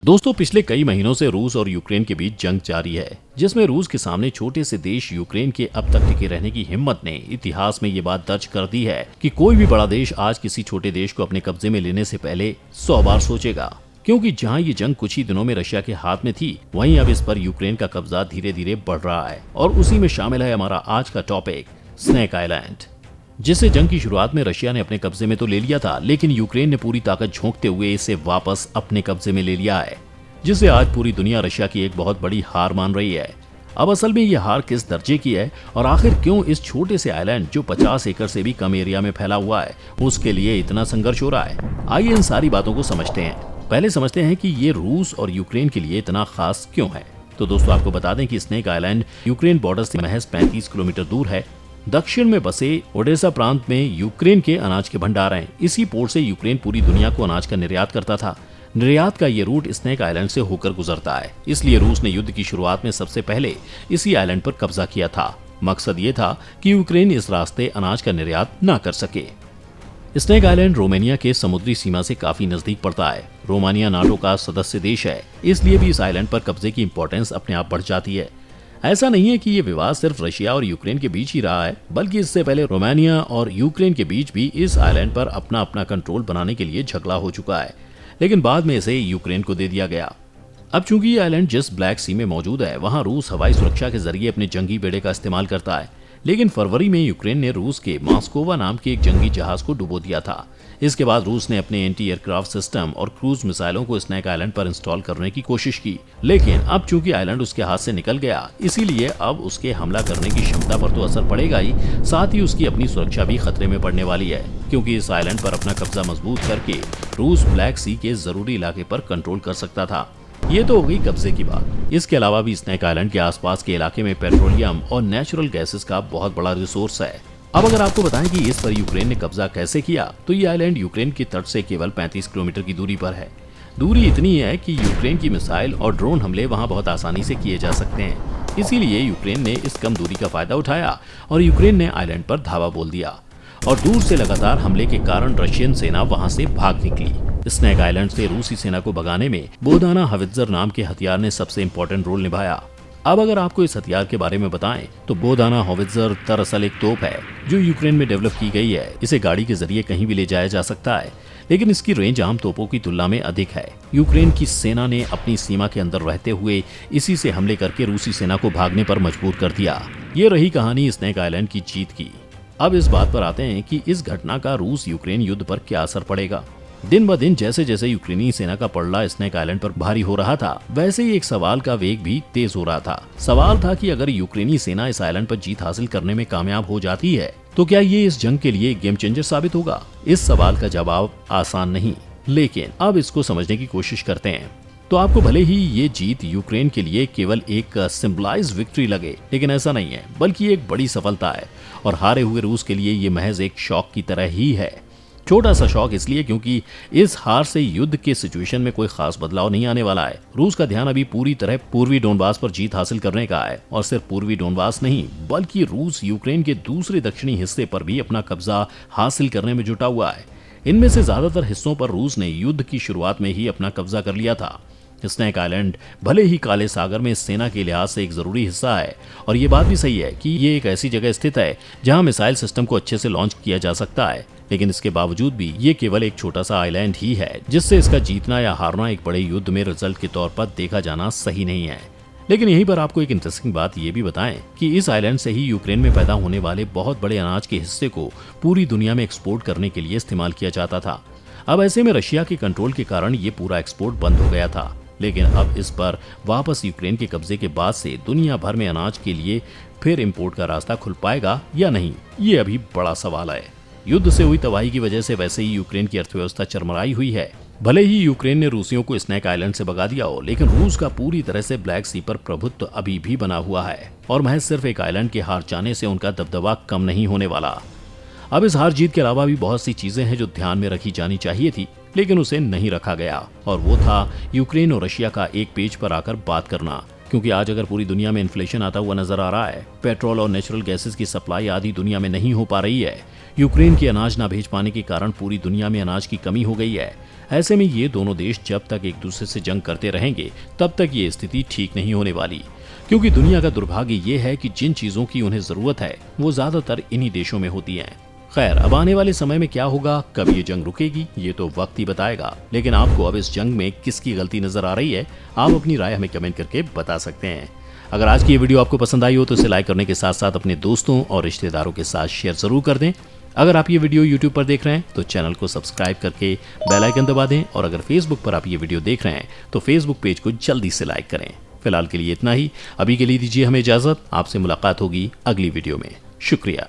दोस्तों, पिछले कई महीनों से रूस और यूक्रेन के बीच जंग जारी है, जिसमें रूस के सामने छोटे से देश यूक्रेन के अब तक टिके रहने की हिम्मत ने इतिहास में ये बात दर्ज कर दी है कि कोई भी बड़ा देश आज किसी छोटे देश को अपने कब्जे में लेने से पहले 100 बार सोचेगा। क्योंकि जहां ये जंग कुछ ही दिनों में रशिया के हाथ में थी, वहीं अब इस पर यूक्रेन का कब्जा धीरे धीरे बढ़ रहा है। और उसी में शामिल है हमारा आज का टॉपिक, स्नेक आइलैंड, जिसे जंग की शुरुआत में रशिया ने अपने कब्जे में तो ले लिया था, लेकिन यूक्रेन ने पूरी ताकत झोंकते हुए इसे वापस अपने कब्जे में ले लिया है, जिसे आज पूरी दुनिया रशिया की एक बहुत बड़ी हार मान रही है। अब असल में ये हार किस दर्जे की है और आखिर क्यों इस छोटे से आइलैंड जो 50 एकड़ से भी कम एरिया में फैला हुआ है, उसके लिए इतना संघर्ष हो रहा है, आइए इन सारी बातों को समझते हैं। पहले समझते हैं कि ये रूस और यूक्रेन के लिए इतना खास क्यों है। तो दोस्तों, आपको बता दें कि स्नेक आइलैंड यूक्रेन बॉर्डर से महज 35 किलोमीटर दूर है। दक्षिण में बसे ओडेसा प्रांत में यूक्रेन के अनाज के भंडार हैं। इसी पोर्ट से यूक्रेन पूरी दुनिया को अनाज का निर्यात करता था। निर्यात का ये रूट स्नेक आइलैंड से होकर गुजरता है, इसलिए रूस ने युद्ध की शुरुआत में सबसे पहले इसी आइलैंड पर कब्जा किया था। मकसद ये था कि यूक्रेन इस रास्ते अनाज का निर्यात न कर सके। स्नेक आइलैंड रोमानिया के समुद्री सीमा से काफी नजदीक पड़ता है। रोमानिया नाटो का सदस्य देश है, इसलिए भी इस आइलैंड पर कब्जे की इंपॉर्टेंस अपने आप बढ़ जाती है। ऐसा नहीं है कि ये विवाद सिर्फ रशिया और यूक्रेन के बीच ही रहा है, बल्कि इससे पहले रोमानिया और यूक्रेन के बीच भी इस आइलैंड पर अपना अपना कंट्रोल बनाने के लिए झगड़ा हो चुका है, लेकिन बाद में इसे यूक्रेन को दे दिया गया। अब चूंकि ये आइलैंड जिस ब्लैक सी में मौजूद है, वहां रूस हवाई सुरक्षा के जरिए अपने जंगी बेड़े का इस्तेमाल करता है, लेकिन फरवरी में यूक्रेन ने रूस के मास्कोवा नाम के एक जंगी जहाज को डुबो दिया था। इसके बाद रूस ने अपने एंटी एयरक्राफ्ट सिस्टम और क्रूज मिसाइलों को स्नेक आइलैंड पर इंस्टॉल करने की कोशिश की, लेकिन अब चूंकि आइलैंड उसके हाथ से निकल गया, इसीलिए अब उसके हमला करने की क्षमता पर तो असर पड़ेगा ही, साथ ही उसकी अपनी सुरक्षा भी खतरे में पड़ने वाली है, क्योंकि इस आइलैंड पर अपना कब्जा मजबूत करके रूस ब्लैक सी के जरूरी इलाके पर कंट्रोल कर सकता था। ये तो हो गई कब्जे की बात। इसके अलावा भी स्नेक आइलैंड के आसपास के इलाके में पेट्रोलियम और नेचुरल गैसेस का बहुत बड़ा रिसोर्स है। अब अगर आपको बताएं कि इस पर यूक्रेन ने कब्जा कैसे किया, तो ये आइलैंड यूक्रेन की तट से केवल 35 किलोमीटर की दूरी पर है। दूरी इतनी है कि यूक्रेन की मिसाइल और ड्रोन हमले वहां बहुत आसानी से किए जा सकते हैं। इसीलिए यूक्रेन ने इस कम दूरी का फायदा उठाया और यूक्रेन ने आइलैंड पर धावा बोल दिया, और दूर से लगातार हमले के कारण रशियन सेना वहां से भाग निकली। स्नेक आइलैंड से रूसी सेना को भगाने में बोदाना हवित्जर नाम के हथियार ने सबसे इम्पोर्टेंट रोल निभाया। अब अगर आपको इस हथियार के बारे में बताएं, तो बोदाना हॉवित्जर दरअसल एक तोप है जो यूक्रेन में डेवलप की गई है। इसे गाड़ी के जरिए कहीं भी ले जाया जा सकता है, लेकिन इसकी रेंज आम तोपों की तुलना में अधिक है। यूक्रेन की सेना ने अपनी सीमा के अंदर रहते हुए इसी से हमले करके रूसी सेना को भागने पर मजबूर कर दिया। ये रही कहानी स्नेक आइलैंड की जीत की। अब इस बात पर आते हैं कि इस घटना का रूस यूक्रेन युद्ध पर क्या असर पड़ेगा। दिन ब दिन जैसे जैसे यूक्रेनी सेना का पलड़ा स्नेक आइलैंड पर भारी हो रहा था, वैसे ही एक सवाल का वेग भी तेज हो रहा था। सवाल था कि अगर यूक्रेनी सेना इस आइलैंड पर जीत हासिल करने में कामयाब हो जाती है, तो क्या ये इस जंग के लिए गेम चेंजर साबित होगा। इस सवाल का जवाब आसान नहीं, लेकिन अब इसको समझने की कोशिश करते हैं। तो आपको भले ही ये जीत यूक्रेन के लिए केवल एक सिंबलाइज्ड विक्ट्री लगे, लेकिन ऐसा नहीं है, बल्कि एक बड़ी सफलता है। और हारे हुए रूस के लिए ये महज एक शौक की तरह ही है। छोटा सा शौक इसलिए क्योंकि इस हार से युद्ध के सिचुएशन में कोई खास बदलाव नहीं आने वाला है। रूस का ध्यान अभी पूरी तरह पूर्वी डोनबास पर जीत हासिल करने का है, और सिर्फ पूर्वी डोनबास नहीं, बल्कि रूस यूक्रेन के दूसरे दक्षिणी हिस्से पर भी अपना कब्जा हासिल करने में जुटा हुआ है। इनमें से ज्यादातर हिस्सों पर रूस ने युद्ध की शुरुआत में ही अपना कब्जा कर लिया था। स्नेक आइलैंड भले ही काले सागर में सेना के लिहाज से एक जरूरी हिस्सा है, और ये बात भी सही है कि ये एक ऐसी जगह स्थित है जहां मिसाइल सिस्टम को अच्छे से लॉन्च किया जा सकता है, लेकिन इसके बावजूद भी ये केवल एक छोटा सा आइलैंड ही है, जिससे इसका जीतना या हारना एक बड़े युद्ध में रिजल्ट के तौर पर देखा जाना सही नहीं है। लेकिन यहीं पर आपको एक इंटरेस्टिंग बात ये भी बताएं कि इस आइलैंड से ही यूक्रेन में पैदा होने वाले बहुत बड़े अनाज के हिस्से को पूरी दुनिया में एक्सपोर्ट करने के लिए इस्तेमाल किया जाता था। अब ऐसे में रशिया के कंट्रोल के कारण ये पूरा एक्सपोर्ट बंद हो गया था, लेकिन अब इस पर वापस यूक्रेन के कब्जे के बाद से दुनिया भर में अनाज के लिए फिर इंपोर्ट का रास्ता खुल पाएगा या नहीं, ये अभी बड़ा सवाल है। युद्ध से हुई तबाही की वजह से वैसे ही यूक्रेन की अर्थव्यवस्था चरमराई हुई है। भले ही यूक्रेन ने रूसियों को स्नेक आइलैंड से भगा दिया हो, लेकिन रूस का पूरी तरह से ब्लैक सी पर प्रभुत्व अभी भी बना हुआ है, और महज सिर्फ एक आइलैंड के हार जाने से उनका दबदबा कम नहीं होने वाला। अब इस हार जीत के अलावा भी बहुत सी चीजें हैं जो ध्यान में रखी जानी चाहिए थी, लेकिन उसे नहीं रखा गया, और वो था यूक्रेन और रशिया का एक पेज पर आकर बात करना। क्योंकि आज अगर पूरी दुनिया में इन्फ्लेशन आता हुआ नजर आ रहा है, पेट्रोल और नेचुरल गैसेस की सप्लाई आधी दुनिया में नहीं हो पा रही है, यूक्रेन की अनाज ना भेज पाने के कारण पूरी दुनिया में अनाज की कमी हो गई है, ऐसे में ये दोनों देश जब तक एक दूसरे से जंग करते रहेंगे तब तक ये स्थिति ठीक नहीं होने वाली, क्योंकि दुनिया का दुर्भाग्य ये है कि जिन चीजों की उन्हें जरूरत है वो ज्यादातर इन्हीं देशों में होती हैं। खैर, अब आने वाले समय में क्या होगा, कब ये जंग रुकेगी, ये तो वक्त ही बताएगा। लेकिन आपको अब इस जंग में किसकी गलती नजर आ रही है, आप अपनी राय हमें कमेंट करके बता सकते हैं। अगर आज की ये वीडियो आपको पसंद आई हो तो इसे लाइक करने के साथ साथ अपने दोस्तों और रिश्तेदारों के साथ शेयर जरूर कर दें। अगर आप ये वीडियो YouTube पर देख रहे हैं तो चैनल को सब्सक्राइब करके बेल आइकन दबा दें, और अगर Facebook पर आप ये वीडियो देख रहे हैं तो Facebook पेज को जल्दी से लाइक करें। फिलहाल के लिए इतना ही, अभी के लिए दीजिए हमें इजाजत। आपसे मुलाकात होगी अगली वीडियो में। शुक्रिया।